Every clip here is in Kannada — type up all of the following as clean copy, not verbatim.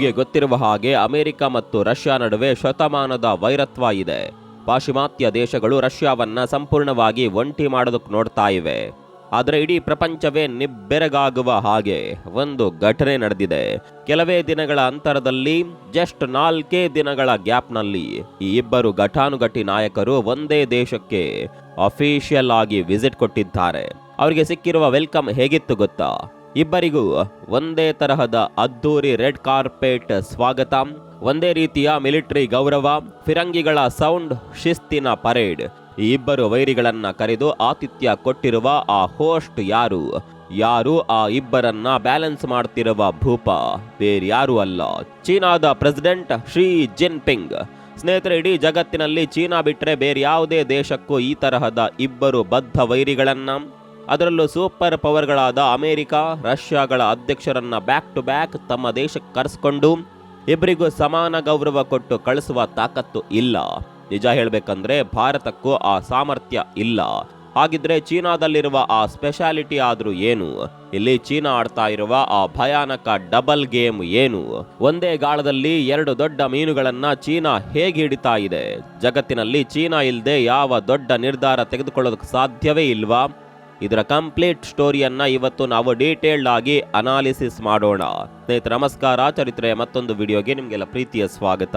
ನಿಮಗೆ ಗೊತ್ತಿರುವ ಹಾಗೆ ಅಮೆರಿಕ ಮತ್ತು ರಷ್ಯಾ ನಡುವೆ ಶತಮಾನದ ವೈರತ್ವ ಇದೆ. ಪಾಶ್ಚಿಮಾತ್ಯ ದೇಶಗಳು ರಷ್ಯಾವನ್ನ ಸಂಪೂರ್ಣವಾಗಿ ಒಂಟಿ ಮಾಡೋದಕ್ಕೆ ನೋಡ್ತಾ ಇವೆ. ಆದರೆ ಇಡೀ ಪ್ರಪಂಚವೇ ನಿಬ್ಬೆರಗಾಗುವ ಹಾಗೆ ಒಂದು ಘಟನೆ ನಡೆದಿದೆ. ಕೆಲವೇ ದಿನಗಳ ಅಂತರದಲ್ಲಿ, ಜಸ್ಟ್ 4 ದಿನಗಳ ಗ್ಯಾಪ್ನಲ್ಲಿ ಈ ಇಬ್ಬರು ಘಟಾನುಘಟಿ ನಾಯಕರು ಒಂದೇ ದೇಶಕ್ಕೆ ಅಫಿಷಿಯಲ್ ಆಗಿ ವಿಸಿಟ್ ಕೊಟ್ಟಿದ್ದಾರೆ. ಅವರಿಗೆ ಸಿಕ್ಕಿರುವ ವೆಲ್ಕಮ್ ಹೇಗಿತ್ತು ಗೊತ್ತಾ? ಇಬ್ಬರಿಗೂ ಒಂದೇ ತರಹದ ಅದ್ದೂರಿ ರೆಡ್ ಕಾರ್ಪೆಟ್ ಸ್ವಾಗತ, ಒಂದೇ ರೀತಿಯ ಮಿಲಿಟರಿ ಗೌರವ, ಫಿರಂಗಿಗಳ ಸೌಂಡ್, ಶಿಸ್ತಿನ ಪರೇಡ್. ಈ ಇಬ್ಬರು ವೈರಿಗಳನ್ನ ಕರೆದು ಆತಿಥ್ಯ ಕೊಟ್ಟಿರುವ ಆ ಹೋಸ್ಟ್ ಯಾರು ಆ ಇಬ್ಬರನ್ನ ಬ್ಯಾಲೆನ್ಸ್ ಮಾಡ್ತಿರುವ ಭೂಪ ಬೇರ್ಯಾರು ಅಲ್ಲ, ಚೀನಾದ ಪ್ರೆಸಿಡೆಂಟ್ ಶಿ ಜಿನ್ಪಿಂಗ್. ಸ್ನೇಹಿತರೆ, ಇಡೀ ಜಗತ್ತಿನಲ್ಲಿ ಚೀನಾ ಬಿಟ್ಟರೆ ಬೇರ್ಯಾವುದೇ ದೇಶಕ್ಕೂ ಈ ತರಹದ ಇಬ್ಬರು ಬದ್ಧ ವೈರಿಗಳನ್ನ, ಅದರಲ್ಲೂ ಸೂಪರ್ ಪವರ್ಗಳಾದ ಅಮೆರಿಕ, ರಷ್ಯಾಗಳ ಅಧ್ಯಕ್ಷರನ್ನ ಬ್ಯಾಕ್ ಟು ಬ್ಯಾಕ್ ತಮ್ಮ ದೇಶಕ್ಕೆ ಕರೆಸ್ಕೊಂಡು ಇಬ್ಬರಿಗೂ ಸಮಾನ ಗೌರವ ಕೊಟ್ಟು ಕಳಿಸುವ ತಾಕತ್ತು ಇಲ್ಲ. ನಿಜ ಹೇಳಬೇಕಂದ್ರೆ ಭಾರತಕ್ಕೂ ಆ ಸಾಮರ್ಥ್ಯ ಇಲ್ಲ. ಹಾಗಿದ್ರೆ ಚೀನಾದಲ್ಲಿರುವ ಆ ಸ್ಪೆಷಾಲಿಟಿ ಆದ್ರೂ ಏನು? ಇಲ್ಲಿ ಚೀನಾ ಆಡ್ತಾ ಇರುವ ಆ ಭಯಾನಕ ಡಬಲ್ ಗೇಮ್ ಏನು? ಒಂದೇ ಗಾಳದಲ್ಲಿ 2 ದೊಡ್ಡ ಮೀನುಗಳನ್ನ ಚೀನಾ ಹೇಗೆ ಹಿಡಿತಾ ಇದೆ? ಜಗತ್ತಿನಲ್ಲಿ ಚೀನಾ ಇಲ್ಲದೆ ಯಾವ ದೊಡ್ಡ ನಿರ್ಧಾರ ತೆಗೆದುಕೊಳ್ಳೋದಕ್ಕೆ ಸಾಧ್ಯವೇ ಇಲ್ವಾ? ಇದರ ಕಂಪ್ಲೀಟ್ ಸ್ಟೋರಿಯನ್ನ ಇವತ್ತು ನಾವು ಡೀಟೇಲ್ಡ್ ಆಗಿ ಅನಾಲಿಸಿಸ್ ಮಾಡೋಣ. ಸ್ನೇಹಿತರೆ ನಮಸ್ಕಾರ, ಚರಿತ್ರೆಯ ಮತ್ತೊಂದು ವಿಡಿಯೋಗೆ ನಿಮಗೆಲ್ಲ ಪ್ರೀತಿಯ ಸ್ವಾಗತ.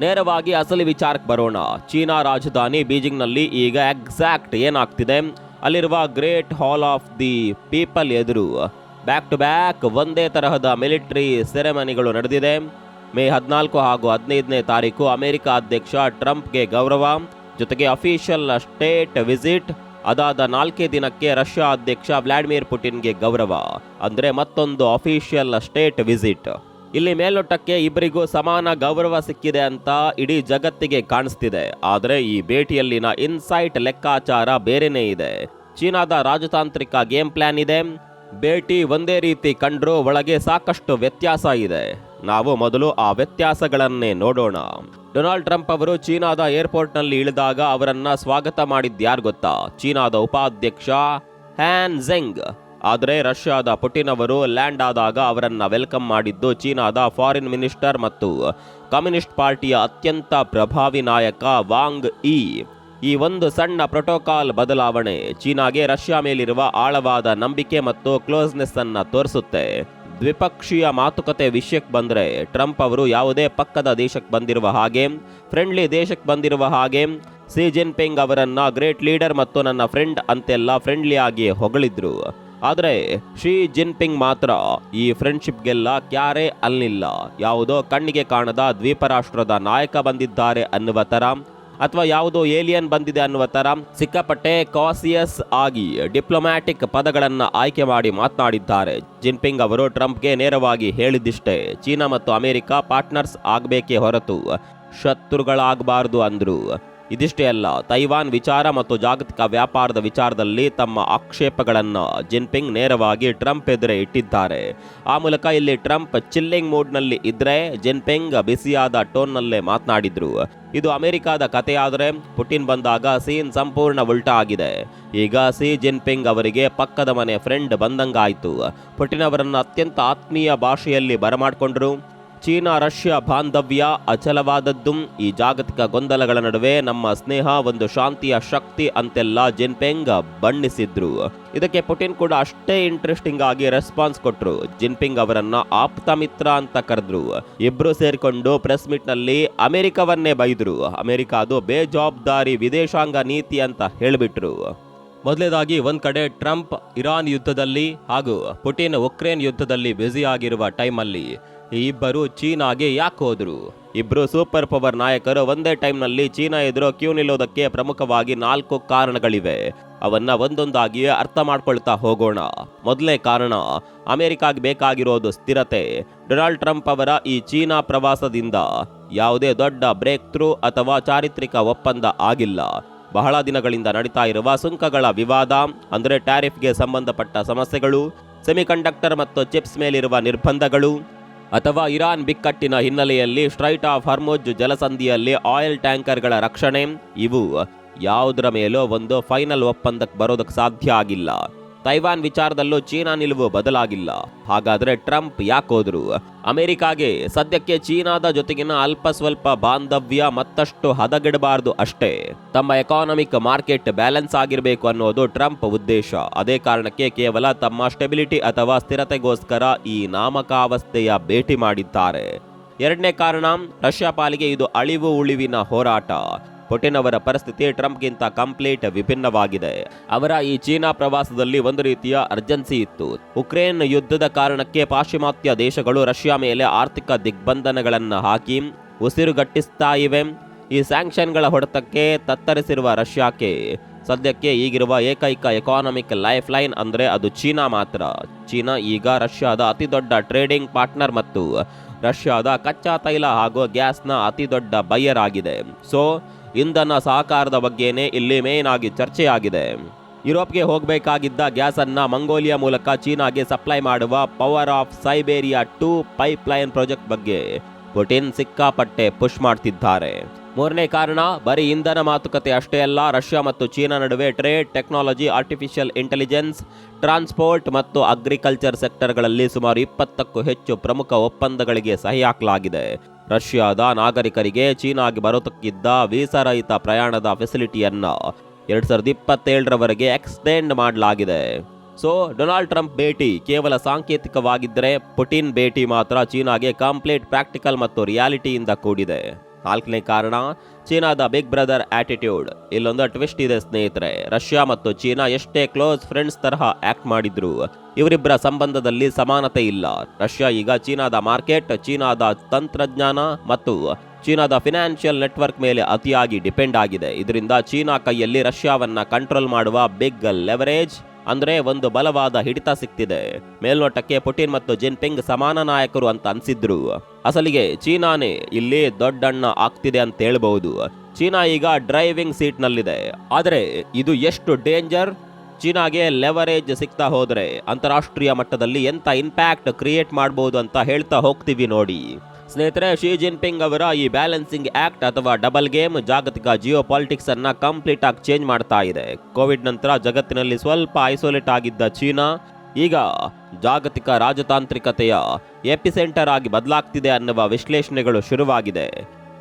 ನೇರವಾಗಿ ಅಸಲಿ ವಿಚಾರಕ್ಕೆ ಬರೋಣ. ಚೀನಾ ರಾಜಧಾನಿ ಬೀಜಿಂಗ್ನಲ್ಲಿ ಈಗ ಎಕ್ಸಾಕ್ಟ್ ಏನಾಗ್ತಿದೆ? ಅಲ್ಲಿರುವ great hall of the people ಎದುರು ಬ್ಯಾಕ್ ಟು ಬ್ಯಾಕ್ ಒಂದೇ ತರಹದ ಮಿಲಿಟರಿ ಸೆರೆಮನಿಗಳು ನಡೆದಿದೆ. ಮೇ 14 ಹಾಗೂ 15ನೇ ತಾರೀಕು ಅಮೆರಿಕ ಅಧ್ಯಕ್ಷ ಟ್ರಂಪ್ಗೆ ಗೌರವ, ಜೊತೆಗೆ ಅಫಿಷಿಯಲ್ ಸ್ಟೇಟ್ ವಿಸಿಟ್. ಅದಾದ 4 ದಿನಕ್ಕೆ ರಷ್ಯಾ ಅಧ್ಯಕ್ಷ ವ್ಲಾಡಿಮಿರ್ ಪುಟಿನ್ಗೆ ಗೌರವ, ಅಂದ್ರೆ ಮತ್ತೊಂದು ಅಫಿಷಿಯಲ್ ಸ್ಟೇಟ್ ವಿಸಿಟ್. ಇಲ್ಲಿ ಮೇಲ್ನೋಟಕ್ಕೆ ಇಬ್ಬರಿಗೂ ಸಮಾನ ಗೌರವ ಸಿಕ್ಕಿದೆ ಅಂತ ಇಡೀ ಜಗತ್ತಿಗೆ ಕಾಣಿಸ್ತಿದೆ. ಆದರೆ ಈ ಭೇಟಿಯಲ್ಲಿನ ಇನ್ಸೈಟ್ ಲೆಕ್ಕಾಚಾರ ಬೇರೆನೇ ಇದೆ. ಚೀನಾದ ರಾಜತಾಂತ್ರಿಕ ಗೇಮ್ ಪ್ಲಾನ್ ಇದೆ. ಭೇಟಿ ಒಂದೇ ರೀತಿ ಕಂಡ್ರೂ ಒಳಗೆ ಸಾಕಷ್ಟು ವ್ಯತ್ಯಾಸ ಇದೆ. ನಾವು ಮೊದಲು ಆ ವ್ಯತ್ಯಾಸಗಳನ್ನೇ ನೋಡೋಣ. ಡೊನಾಲ್ಡ್ ಟ್ರಂಪ್ ಅವರು ಚೀನಾದ ಏರ್ಪೋರ್ಟ್ನಲ್ಲಿ ಇಳಿದಾಗ ಅವರನ್ನ ಸ್ವಾಗತ ಮಾಡಿದ್ಯಾರು ಗೊತ್ತಾ? ಚೀನಾದ ಉಪಾಧ್ಯಕ್ಷ ಹ್ಯಾನ್ ಝೆಂಗ್. ಆದರೆ ರಷ್ಯಾದ ಪುಟಿನ್ ಅವರು ಲ್ಯಾಂಡ್ ಆದಾಗ ಅವರನ್ನ ವೆಲ್ಕಮ್ ಮಾಡಿದ್ದು ಚೀನಾದ ಫಾರಿನ್ ಮಿನಿಸ್ಟರ್ ಮತ್ತು ಕಮ್ಯುನಿಸ್ಟ್ ಪಾರ್ಟಿಯ ಅತ್ಯಂತ ಪ್ರಭಾವಿ ನಾಯಕ ವಾಂಗ್ ಯಿ. ಈ ಒಂದು ಸಣ್ಣ ಪ್ರೋಟೋಕಾಲ್ ಬದಲಾವಣೆ ಚೀನಾಗೆ ರಷ್ಯಾ ಮೇಲಿರುವ ಆಳವಾದ ನಂಬಿಕೆ ಮತ್ತು ಕ್ಲೋಸ್ನೆಸ್ ಅನ್ನ ತೋರಿಸುತ್ತೆ. ದ್ವಿಪಕ್ಷೀಯ ಮಾತುಕತೆ ವಿಷಯಕ್ಕೆ ಬಂದ್ರೆ ಟ್ರಂಪ್ ಅವರು ಯಾವುದೇ ಪಕ್ಕದ ದೇಶಕ್ಕೆ ಬಂದಿರುವ ಹಾಗೆ, ಫ್ರೆಂಡ್ಲಿ ದೇಶಕ್ಕೆ ಬಂದಿರುವ ಹಾಗೆ ಸಿ ಜಿನ್ಪಿಂಗ್ ಅವರನ್ನ ಗ್ರೇಟ್ ಲೀಡರ್ ಮತ್ತು ನನ್ನ ಫ್ರೆಂಡ್ ಅಂತೆಲ್ಲ ಫ್ರೆಂಡ್ಲಿ ಆಗಿ ಹೊಗಳಿದ್ರು. ಆದರೆ ಶಿ ಜಿನ್ಪಿಂಗ್ ಮಾತ್ರ ಈ ಫ್ರೆಂಡ್ಶಿಪ್ಗೆಲ್ಲ ಕ್ಯಾರೇ ಅಲ್ಲಿಲ್ಲ. ಯಾವುದೋ ಕಣ್ಣಿಗೆ ಕಾಣದ ದ್ವೀಪ ರಾಷ್ಟ್ರದ ನಾಯಕ ಬಂದಿದ್ದಾರೆ ಅನ್ನುವ ತರ, ಅಥವಾ ಯಾವುದೋ ಏಲಿಯನ್ ಬಂದಿದೆ ಅನ್ನುವ ತರ ಸಿಕ್ಕಾಪಟ್ಟೆ ಕಾಸಿಯಸ್ ಆಗಿ ಡಿಪ್ಲೊಮ್ಯಾಟಿಕ್ ಪದಗಳನ್ನ ಆಯ್ಕೆ ಮಾಡಿ ಮಾತನಾಡಿದ್ದಾರೆ. ಜಿನ್ಪಿಂಗ್ ಅವರು ಟ್ರಂಪ್ಗೆ ನೇರವಾಗಿ ಹೇಳಿದ್ದಿಷ್ಟೇ, ಚೀನಾ ಮತ್ತು ಅಮೆರಿಕ ಪಾರ್ಟ್ನರ್ಸ್ ಆಗಬೇಕೇ ಹೊರತು ಶತ್ರುಗಳಾಗಬಾರದು ಅಂದ್ರು. ಇದಿಷ್ಟೇ ಅಲ್ಲ, ತೈವಾನ್ ವಿಚಾರ ಮತ್ತು ಜಾಗತಿಕ ವ್ಯಾಪಾರದ ವಿಚಾರದಲ್ಲಿ ತಮ್ಮ ಆಕ್ಷೇಪಗಳನ್ನ ಜಿನ್ಪಿಂಗ್ ನೇರವಾಗಿ ಟ್ರಂಪ್ ಎದುರೇ ಇಟ್ಟಿದ್ದಾರೆ. ಆ ಮೂಲಕ ಇಲ್ಲಿ ಟ್ರಂಪ್ ಚಿಲ್ಲಿಂಗ್ ಮೂಡ್ನಲ್ಲಿ ಇದ್ರೆ ಜಿನ್ಪಿಂಗ್ ಬಿಸಿಯಾದ ಟೋನ್ನಲ್ಲೇ ಮಾತನಾಡಿದ್ರು. ಇದು ಅಮೆರಿಕದ ಕಥೆಯಾದರೆ ಪುಟಿನ್ ಬಂದಾಗ ಸೀನ್ ಸಂಪೂರ್ಣ ಉಲ್ಟಾ ಆಗಿದೆ. ಈಗ ಸಿ ಜಿನ್ಪಿಂಗ್ ಅವರಿಗೆ ಪಕ್ಕದ ಮನೆ ಫ್ರೆಂಡ್ ಬಂದಂಗಾಯ್ತು. ಪುಟಿನ್ ಅವರನ್ನು ಅತ್ಯಂತ ಆತ್ಮೀಯ ಭಾಷೆಯಲ್ಲಿ ಬರಮಾಡಿಕೊಂಡ್ರು. ಚೀನಾ ರಷ್ಯಾ ಬಾಂಧವ್ಯ ಅಚಲವಾದದ್ದು. ಈ ಜಾಗತಿಕ ಗೊಂದಲಗಳ ನಡುವೆ ನಮ್ಮ ಸ್ನೇಹ ಒಂದು ಶಾಂತಿಯ ಶಕ್ತಿ ಅಂತೆಲ್ಲ ಜಿನ್ಪಿಂಗ್ ಬಣ್ಣಿಸಿದ್ರು. ಇದಕ್ಕೆ ಪುಟಿನ್ ಕೂಡ ಅಷ್ಟೇ ಇಂಟ್ರೆಸ್ಟಿಂಗ್ ಆಗಿ ರೆಸ್ಪಾನ್ಸ್ ಕೊಟ್ರು. ಜಿನ್ಪಿಂಗ್ ಅವರನ್ನ ಆಪ್ತ ಮಿತ್ರ ಅಂತ ಕರೆದ್ರು. ಇಬ್ರು ಸೇರಿಕೊಂಡು ಪ್ರೆಸ್ ಮೀಟ್ ನಲ್ಲಿ ಅಮೆರಿಕವನ್ನೇ ಬೈದ್ರು. ಅಮೆರಿಕ ಅದು ಬೇಜವಾಬ್ದಾರಿ ವಿದೇಶಾಂಗ ನೀತಿ ಅಂತ ಹೇಳಿಬಿಟ್ರು. ಮೊದಲೇದಾಗಿ ಒಂದ್ ಕಡೆ ಟ್ರಂಪ್ ಇರಾನ್ ಯುದ್ಧದಲ್ಲಿ ಹಾಗೂ ಪುಟಿನ್ ಉಕ್ರೇನ್ ಯುದ್ಧದಲ್ಲಿ ಬ್ಯುಸಿ ಆಗಿರುವ ಟೈಮಲ್ಲಿ ಈ ಇಬ್ಬರು ಚೀನಾಗೆ ಯಾಕೆ ಹೋದ್ರು? ಇಬ್ರು ಸೂಪರ್ ಪವರ್ ನಾಯಕರು ಒಂದೇ ಟೈಮ್ನಲ್ಲಿ ಚೀನಾ ಎದುರು ಕ್ಯೂ ನಿಲ್ಲೋದಕ್ಕೆ ಪ್ರಮುಖವಾಗಿ 4 ಕಾರಣಗಳಿವೆ. ಅವನ್ನ ಒಂದೊಂದಾಗಿ ಅರ್ಥ ಮಾಡ್ಕೊಳ್ತಾ ಹೋಗೋಣ. ಮೊದಲನೇ ಕಾರಣ, ಅಮೆರಿಕಾಗೆ ಬೇಕಾಗಿರೋದು ಸ್ಥಿರತೆ. ಡೊನಾಲ್ಡ್ ಟ್ರಂಪ್ ಅವರ ಈ ಚೀನಾ ಪ್ರವಾಸದಿಂದ ಯಾವುದೇ ದೊಡ್ಡ ಬ್ರೇಕ್ ಥ್ರೂ ಅಥವಾ ಚಾರಿತ್ರಿಕ ಒಪ್ಪಂದ ಆಗಿಲ್ಲ. ಬಹಳ ದಿನಗಳಿಂದ ನಡೀತಾ ಇರುವ ಸುಂಕಗಳ ವಿವಾದ, ಅಂದರೆ ಟ್ಯಾರಿಫ್ಗೆ ಸಂಬಂಧಪಟ್ಟ ಸಮಸ್ಯೆಗಳು, ಸೆಮಿಕಂಡಕ್ಟರ್ ಮತ್ತು ಚಿಪ್ಸ್ ಮೇಲಿರುವ ನಿರ್ಬಂಧಗಳು, ಅಥವಾ ಇರಾನ್ ಬಿಕ್ಕಟ್ಟಿನ ಹಿನ್ನೆಲೆಯಲ್ಲಿ ಸ್ಟ್ರೈಟ್ ಆಫ್ ಹಾರ್ಮುಜ್ ಜಲಸಂಧಿಯಲ್ಲಿ ಆಯಿಲ್ ಟ್ಯಾಂಕರ್ಗಳ ರಕ್ಷಣೆ, ಇವು ಯಾವುದರ ಮೇಲೂ ಒಂದು ಫೈನಲ್ ಒಪ್ಪಂದಕ್ಕೆ ಬರೋದಕ್ಕೆ ಸಾಧ್ಯ ಆಗಿಲ್ಲ. ತೈವಾನ್ ವಿಚಾರದಲ್ಲೂ ಚೀನಾ ನಿಲುವು ಬದಲಾಗಿಲ್ಲ. ಹಾಗಾದ್ರೆ ಟ್ರಂಪ್ ಯಾಕೋದ್ರು? ಅಮೆರಿಕಾಗೆ ಸದ್ಯಕ್ಕೆ ಚೀನಾದ ಜೊತೆಗಿನ ಅಲ್ಪ ಸ್ವಲ್ಪ ಬಾಂಧವ್ಯ ಮತ್ತಷ್ಟು ಹದಗೆಡಬಾರದು ಅಷ್ಟೇ. ತಮ್ಮ ಎಕಾನಮಿಕ್ ಮಾರ್ಕೆಟ್ ಬ್ಯಾಲೆನ್ಸ್ ಆಗಿರಬೇಕು ಅನ್ನೋದು ಟ್ರಂಪ್ ಉದ್ದೇಶ. ಅದೇ ಕಾರಣಕ್ಕೆ ಕೇವಲ ತಮ್ಮ ಸ್ಟೆಬಿಲಿಟಿ ಅಥವಾ ಸ್ಥಿರತೆಗೋಸ್ಕರ ಈ ನಾಮಕಾವಸ್ಥೆಯ ಭೇಟಿ ಮಾಡಿದ್ದಾರೆ. ಎರಡನೇ ಕಾರಣ, ರಷ್ಯಾ ಪಾಲಿಗೆ ಇದು ಅಳಿವು ಉಳಿವಿನ ಹೋರಾಟ. ಪುಟಿನ್ ಅವರ ಪರಿಸ್ಥಿತಿ ಟ್ರಂಪ್ಗಿಂತ ಕಂಪ್ಲೀಟ್ ವಿಭಿನ್ನವಾಗಿದೆ. ಅವರ ಈ ಚೀನಾ ಪ್ರವಾಸದಲ್ಲಿ ಒಂದು ರೀತಿಯ ಅರ್ಜೆನ್ಸಿ ಇತ್ತು. ಉಕ್ರೇನ್ ಯುದ್ಧದ ಕಾರಣಕ್ಕೆ ಪಾಶ್ಚಿಮಾತ್ಯ ದೇಶಗಳು ರಷ್ಯಾ ಮೇಲೆ ಆರ್ಥಿಕ ದಿಗ್ಬಂಧನಗಳನ್ನು ಹಾಕಿ ಉಸಿರುಗಟ್ಟಿಸ್ತಾ ಇವೆ. ಈ ಸ್ಯಾಂಕ್ಷನ್ಗಳ ಹೊಡೆತಕ್ಕೆ ತತ್ತರಿಸಿರುವ ರಷ್ಯಾಕ್ಕೆ ಸದ್ಯಕ್ಕೆ ಈಗಿರುವ ಏಕೈಕ ಎಕಾನಮಿಕ್ ಲೈಫ್ ಲೈನ್ ಅಂದ್ರೆ ಅದು ಚೀನಾ ಮಾತ್ರ. ಚೀನಾ ಈಗ ರಷ್ಯಾದ ಅತಿ ದೊಡ್ಡ ಟ್ರೇಡಿಂಗ್ ಪಾರ್ಟ್ನರ್ ಮತ್ತು ರಷ್ಯಾದ ಕಚ್ಚಾ ತೈಲ ಹಾಗೂ ಗ್ಯಾಸ್ನ ಅತಿ ದೊಡ್ಡ ಬೈಯರ್ ಆಗಿದೆ. ಸೊ ಇಂಧನ ಸಹಕಾರದ ಬಗ್ಗೆನೇ ಇಲ್ಲಿ ಮೇನ್ ಆಗಿ ಚರ್ಚೆಯಾಗಿದೆ. ಯುರೋಪ್ಗೆ ಹೋಗಬೇಕಾಗಿದ್ದ ಗ್ಯಾಸ್ ಅನ್ನ ಮಂಗೋಲಿಯಾ ಮೂಲಕ ಚೀನಾಗೆ ಸಪ್ಲೈ ಮಾಡುವ ಪವರ್ ಆಫ್ ಸೈಬೇರಿಯಾ 2 ಪೈಪ್ಲೈನ್ ಪ್ರಾಜೆಕ್ಟ್ ಬಗ್ಗೆ ಪುಟಿನ್ ಸಿಕ್ಕಾಪಟ್ಟೆ ಪುಷ್ ಮಾಡ್ತಿದ್ದಾರೆ. ಮೂರನೇ ಕಾರಣ, ಬರೀ ಇಂಧನ ಮಾತುಕತೆ ಅಷ್ಟೇ ಅಲ್ಲ, ರಷ್ಯಾ ಮತ್ತು ಚೀನಾ ನಡುವೆ trade, technology, artificial intelligence, transport ಮತ್ತು ಅಗ್ರಿಕಲ್ಚರ್ ಸೆಕ್ಟರ್ಗಳಲ್ಲಿ ಸುಮಾರು 20ಕ್ಕೂ ಹೆಚ್ಚು ಪ್ರಮುಖ ಒಪ್ಪಂದಗಳಿಗೆ ಸಹಿ ಹಾಕಲಾಗಿದೆ. ರಷ್ಯಾದ ನಾಗರಿಕರಿಗೆ ಚೀನಾಗೆ ಬರೋದಕ್ಕಿದ್ದ ವೀಸಾರಹಿತ ಪ್ರಯಾಣದ ಫೆಸಿಲಿಟಿಯನ್ನ 2027ರವರೆಗೆ ಎಕ್ಸ್ಟೆಂಡ್ ಮಾಡಲಾಗಿದೆ. ಸೊ ಡೊನಾಲ್ಡ್ ಟ್ರಂಪ್ ಭೇಟಿ ಕೇವಲ ಸಾಂಕೇತಿಕವಾಗಿದ್ದರೆ, ಪುಟಿನ್ ಭೇಟಿ ಮಾತ್ರ ಚೀನಾಗೆ ಕಂಪ್ಲೀಟ್ ಪ್ರಾಕ್ಟಿಕಲ್ ಮತ್ತು ರಿಯಾಲಿಟಿಯಿಂದ ಕೂಡಿದೆ. ನಾಲ್ಕನೇ ಕಾರಣ, ಚೀನಾದ ಬಿಗ್ ಬ್ರದರ್ ಆಟಿಟ್ಯೂಡ್. ಇಲ್ಲೊಂದು ಟ್ವಿಸ್ಟ್ ಇದೆ ಸ್ನೇಹಿತರೆ. ರಷ್ಯಾ ಮತ್ತು ಚೀನಾ ಎಷ್ಟೇ ಕ್ಲೋಸ್ ಫ್ರೆಂಡ್ಸ್ ತರಹ ಆಕ್ಟ್ ಮಾಡಿದ್ರು, ಇವರಿಬ್ಬರ ಸಂಬಂಧದಲ್ಲಿ ಸಮಾನತೆ ಇಲ್ಲ. ರಷ್ಯಾ ಈಗ ಚೀನಾದ ಮಾರ್ಕೆಟ್, ಚೀನಾದ ತಂತ್ರಜ್ಞಾನ ಮತ್ತು ಚೀನಾದ ಫಿನಾನ್ಷಿಯಲ್ ನೆಟ್ವರ್ಕ್ ಮೇಲೆ ಅತಿಯಾಗಿ ಡಿಪೆಂಡ್ ಆಗಿದೆ. ಇದರಿಂದ ಚೀನಾ ಕೈಯಲ್ಲಿ ರಷ್ಯಾವನ್ನ ಕಂಟ್ರೋಲ್ ಮಾಡುವ ಬಿಗ್ ಲೆವರೇಜ್ ಅಂದ್ರೆ ಒಂದು ಬಲವಾದ ಹಿಡಿತ ಸಿಕ್ತಿದೆ. ಮೇಲ್ನೋಟಕ್ಕೆ ಪುಟಿನ್ ಮತ್ತು ಜಿನ್ಪಿಂಗ್ ಸಮಾನ ನಾಯಕರು ಅಂತ ಅನ್ಸಿದ್ರು, ಅಸಲಿಗೆ ಚೀನಾನೇ ಇಲ್ಲಿ ದೊಡ್ಡಣ್ಣ ಆಗ್ತಿದೆ ಅಂತ ಹೇಳ್ಬಹುದು. ಚೀನಾ ಈಗ ಡ್ರೈವಿಂಗ್ ಸೀಟ್ ನಲ್ಲಿದೆ. ಆದರೆ ಇದು ಎಷ್ಟು ಡೇಂಜರ್? ಚೀನಾಗೆ ಲೆವರೇಜ್ ಸಿಗ್ತಾ ಹೋದ್ರೆ ಅಂತಾರಾಷ್ಟ್ರೀಯ ಮಟ್ಟದಲ್ಲಿ ಎಂತ ಇಂಪ್ಯಾಕ್ಟ್ ಕ್ರಿಯೇಟ್ ಮಾಡಬಹುದು ಅಂತ ಹೇಳ್ತಾ ಹೋಗ್ತೀವಿ ನೋಡಿ. ಸ್ನೇಹಿತರೆ, ಶಿ ಜಿನ್ಪಿಂಗ್ ಅವರ ಈ ಬ್ಯಾಲೆನ್ಸಿಂಗ್ ಆಕ್ಟ್ ಅಥವಾ ಡಬಲ್ ಗೇಮ್ ಜಾಗತಿಕ ಜಿಯೋ ಪಾಲಿಟಿಕ್ಸ್ ಅನ್ನ ಕಂಪ್ಲೀಟ್ ಆಗಿ ಚೇಂಜ್ ಮಾಡ್ತಾ ಇದೆ. ಕೋವಿಡ್ ನಂತರ ಜಗತ್ತಿನಲ್ಲಿ ಸ್ವಲ್ಪ ಐಸೋಲೇಟ್ ಆಗಿದ್ದ ಚೀನಾ ಈಗ ಜಾಗತಿಕ ರಾಜತಾಂತ್ರಿಕತೆಯ ಎಪಿಸೆಂಟರ್ ಆಗಿ ಬದಲಾಗ್ತಿದೆ ಅನ್ನುವ ವಿಶ್ಲೇಷಣೆಗಳು ಶುರುವಾಗಿದೆ.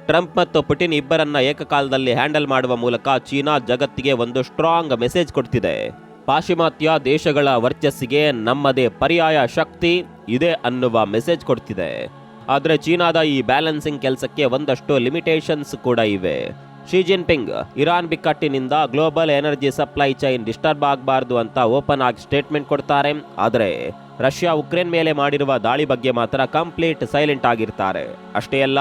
ಟ್ರಂಪ್ ಮತ್ತು ಪುಟಿನ್ ಇಬ್ಬರನ್ನ ಏಕಕಾಲದಲ್ಲಿ ಹ್ಯಾಂಡಲ್ ಮಾಡುವ ಮೂಲಕ ಚೀನಾ ಜಗತ್ತಿಗೆ ಒಂದು ಸ್ಟ್ರಾಂಗ್ ಮೆಸೇಜ್ ಕೊಡ್ತಿದೆ. ಪಾಶ್ಚಿಮಾತ್ಯ ದೇಶಗಳ ವರ್ಚಸ್ಸಿಗೆ ನಮ್ಮದೇ ಪರ್ಯಾಯ ಶಕ್ತಿ ಇದೆ ಅನ್ನುವ ಮೆಸೇಜ್ ಕೊಡ್ತಿದೆ. ಆದರೆ ಚೀನಾದ ಈ ಬ್ಯಾಲೆನ್ಸಿಂಗ್ ಕೆಲಸಕ್ಕೆ ಒಂದಷ್ಟು ಲಿಮಿಟೇಷನ್ಸ್ ಕೂಡ ಇವೆ. ಶಿ ಜಿನ್ಪಿಂಗ್ ಇರಾನ್ ಬಿಕ್ಕಟ್ಟಿನಿಂದ global energy supply chain disturb ಆಗಬಾರ್ದು ಅಂತ ಓಪನ್ ಆಗಿ ಸ್ಟೇಟ್ಮೆಂಟ್ ಕೊಡ್ತಾರೆ. ಆದರೆ ರಷ್ಯಾ ಉಕ್ರೇನ್ ಮೇಲೆ ಮಾಡಿರುವ ದಾಳಿ ಬಗ್ಗೆ ಮಾತ್ರ ಕಂಪ್ಲೀಟ್ ಸೈಲೆಂಟ್ ಆಗಿರ್ತಾರೆ. ಅಷ್ಟೇ ಅಲ್ಲ,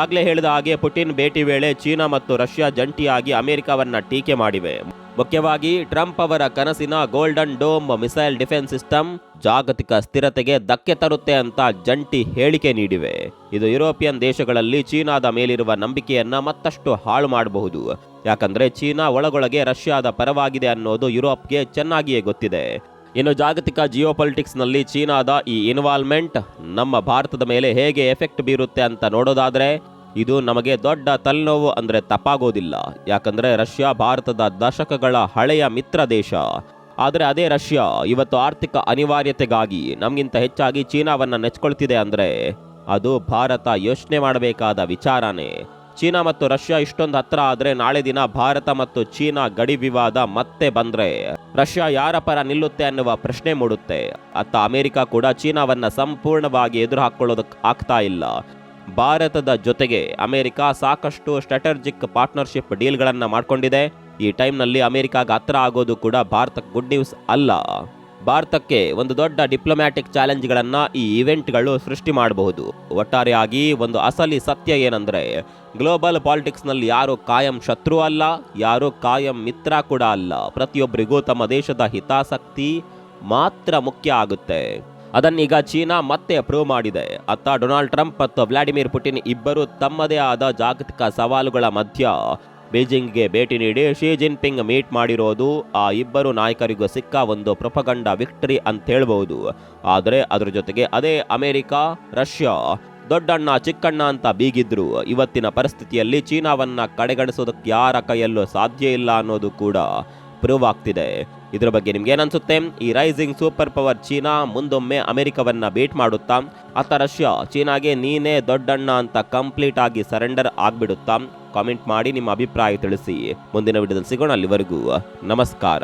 ಆಗ್ಲೇ ಹೇಳಿದ ಹಾಗೆ ಪುಟಿನ್ ಭೇಟಿ ವೇಳೆ ಚೀನಾ ಮತ್ತು ರಷ್ಯಾ ಜಂಟಿಯಾಗಿ ಅಮೆರಿಕವನ್ನ ಟೀಕೆ ಮಾಡಿವೆ. ಮುಖ್ಯವಾಗಿ ಟ್ರಂಪ್ ಅವರ ಕನಸಿನ golden dome missile defence system ಜಾಗತಿಕ ಸ್ಥಿರತೆಗೆ ಧಕ್ಕೆ ತರುತ್ತೆ ಅಂತ ಜಂಟಿ ಹೇಳಿಕೆ ನೀಡಿವೆ. ಇದು ಯುರೋಪಿಯನ್ ದೇಶಗಳಲ್ಲಿ ಚೀನಾದ ಮೇಲಿರುವ ನಂಬಿಕೆಯನ್ನ ಮತ್ತಷ್ಟು ಹಾಳು ಮಾಡಬಹುದು. ಯಾಕಂದ್ರೆ ಚೀನಾ ಒಳಗೊಳಗೆ ರಷ್ಯಾದ ಪರವಾಗಿದೆ ಅನ್ನೋದು ಯುರೋಪ್ಗೆ ಚೆನ್ನಾಗಿಯೇ ಗೊತ್ತಿದೆ. ಇನ್ನು ಜಾಗತಿಕ ಜಿಯೋಪಾಲಿಟಿಕ್ಸ್ ನಲ್ಲಿ ಚೀನಾದ ಈ ಇನ್ವಾಲ್ವ್ಮೆಂಟ್ ನಮ್ಮ ಭಾರತದ ಮೇಲೆ ಹೇಗೆ ಎಫೆಕ್ಟ್ ಬೀರುತ್ತೆ ಅಂತ ನೋಡೋದಾದ್ರೆ ಇದು ನಮಗೆ ದೊಡ್ಡ ತಲೆನೋವು ಅಂದ್ರೆ ತಪ್ಪಾಗೋದಿಲ್ಲ. ಯಾಕಂದ್ರೆ ರಷ್ಯಾ ಭಾರತದ ದಶಕಗಳ ಹಳೆಯ ಮಿತ್ರ ದೇಶ. ಆದರೆ ಅದೇ ರಷ್ಯಾ ಇವತ್ತು ಆರ್ಥಿಕ ಅನಿವಾರ್ಯತೆಗಾಗಿ ನಮಗಿಂತ ಹೆಚ್ಚಾಗಿ ಚೀನಾವನ್ನ ನೆಚ್ಕೊಳ್ತಿದೆ ಅಂದ್ರೆ ಅದು ಭಾರತ ಯೋಚನೆ ಮಾಡಬೇಕಾದ ವಿಚಾರನೇ. ಚೀನಾ ಮತ್ತು ರಷ್ಯಾ ಇಷ್ಟೊಂದು ಹತ್ರ ಆದ್ರೆ ನಾಳೆ ದಿನ ಭಾರತ ಮತ್ತು ಚೀನಾ ಗಡಿ ವಿವಾದ ಮತ್ತೆ ಬಂದ್ರೆ ರಷ್ಯಾ ಯಾರ ಪರ ನಿಲ್ಲುತ್ತೆ ಅನ್ನುವ ಪ್ರಶ್ನೆ ಮೂಡುತ್ತೆ. ಅತ್ತ ಅಮೆರಿಕ ಕೂಡ ಚೀನಾವನ್ನ ಸಂಪೂರ್ಣವಾಗಿ ಎದುರು ಹಾಕೊಳ್ಳೋದಕ್ಕೆ ಆಗ್ತಾ ಇಲ್ಲ. ಭಾರತದ ಜೊತೆಗೆ ಅಮೆರಿಕ ಸಾಕಷ್ಟು ಸ್ಟ್ರಾಟಜಿಕ್ ಪಾರ್ಟ್ನರ್ಶಿಪ್ ಡೀಲ್ಗಳನ್ನ ಮಾಡ್ಕೊಂಡಿದೆ. ಈ ಟೈಮ್ನಲ್ಲಿ ಅಮೆರಿಕಾಗ ಹತ್ರ ಆಗೋದು ಕೂಡ ಭಾರತಕ್ಕೆ ಗುಡ್ ನ್ಯೂಸ್ ಅಲ್ಲ. ಭಾರತಕ್ಕೆ ಒಂದು ದೊಡ್ಡ ಡಿಪ್ಲೊಮ್ಯಾಟಿಕ್ ಚಾಲೆಂಜ್ಗಳನ್ನ ಈ ಇವೆಂಟ್ಗಳು ಸೃಷ್ಟಿ ಮಾಡಬಹುದು. ಒಟ್ಟಾರೆಯಾಗಿ ಒಂದು ಅಸಲಿ ಸತ್ಯ ಏನಂದ್ರೆ ಗ್ಲೋಬಲ್ ಪಾಲಿಟಿಕ್ಸ್ನಲ್ಲಿ ಯಾರು ಕಾಯಂ ಶತ್ರು ಅಲ್ಲ, ಯಾರು ಕಾಯಂ ಮಿತ್ರ ಕೂಡ ಅಲ್ಲ. ಪ್ರತಿಯೊಬ್ಬರಿಗೂ ತಮ್ಮ ದೇಶದ ಹಿತಾಸಕ್ತಿ ಮಾತ್ರ ಮುಖ್ಯ ಆಗುತ್ತೆ. ಅದನ್ನೀಗ ಚೀನಾ ಮತ್ತೆ ಪ್ರೂವ್ ಮಾಡಿದೆ. ಅತ್ತ ಡೊನಾಲ್ಡ್ ಟ್ರಂಪ್ ಮತ್ತು ವ್ಲಾಡಿಮಿರ್ ಪುಟಿನ್ ಇಬ್ಬರು ತಮ್ಮದೇ ಆದ ಜಾಗತಿಕ ಸವಾಲುಗಳ ಮಧ್ಯ ಬೀಜಿಂಗ್ಗೆ ಭೇಟಿ ನೀಡಿ ಶಿ ಜಿನ್ಪಿಂಗ್ ಮೀಟ್ ಮಾಡಿರೋದು ಆ ಇಬ್ಬರು ನಾಯಕರಿಗೂ ಸಿಕ್ಕ ಒಂದು ಪ್ರೊಪಗಂಡ ವಿಕ್ಟರಿ ಅಂತ ಹೇಳ್ಬಹುದು. ಆದರೆ ಅದರ ಜೊತೆಗೆ ಅದೇ ಅಮೆರಿಕ, ರಷ್ಯಾ ದೊಡ್ಡಣ್ಣ ಚಿಕ್ಕಣ್ಣ ಅಂತ ಬೀಗಿದ್ರು ಇವತ್ತಿನ ಪರಿಸ್ಥಿತಿಯಲ್ಲಿ ಚೀನಾವನ್ನ ಕಡೆಗಣಿಸೋದಕ್ಕೆ ಯಾರ ಕೈಯಲ್ಲೂ ಸಾಧ್ಯ ಇಲ್ಲ ಅನ್ನೋದು ಕೂಡ ಪ್ರೂವ್ ಆಗ್ತಿದೆ. ಇದರ ಬಗ್ಗೆ ನಿಮ್ಗೆ ಏನನ್ಸುತ್ತೆ? ಈ ರೈಸಿಂಗ್ ಸೂಪರ್ ಪವರ್ ಚೀನಾ ಮುಂದೊಮ್ಮೆ ಅಮೆರಿಕವನ್ನ ಭೇಟ್ ಮಾಡುತ್ತಾ ಅಥವಾ ರಷ್ಯಾ ಚೀನಾಗೆ ನೀನೇ ದೊಡ್ಡಣ್ಣ ಅಂತ ಕಂಪ್ಲೀಟ್ ಆಗಿ ಸರೆಂಡರ್ ಆಗ್ಬಿಡುತ್ತಾ? ಕಾಮೆಂಟ್ ಮಾಡಿ ನಿಮ್ಮ ಅಭಿಪ್ರಾಯ ತಿಳಿಸಿ. ಮುಂದಿನ ವಿಡಿಯೋದಲ್ಲಿ ಸಿಗೋಣ. ಅಲ್ಲಿವರೆಗೂ ನಮಸ್ಕಾರ.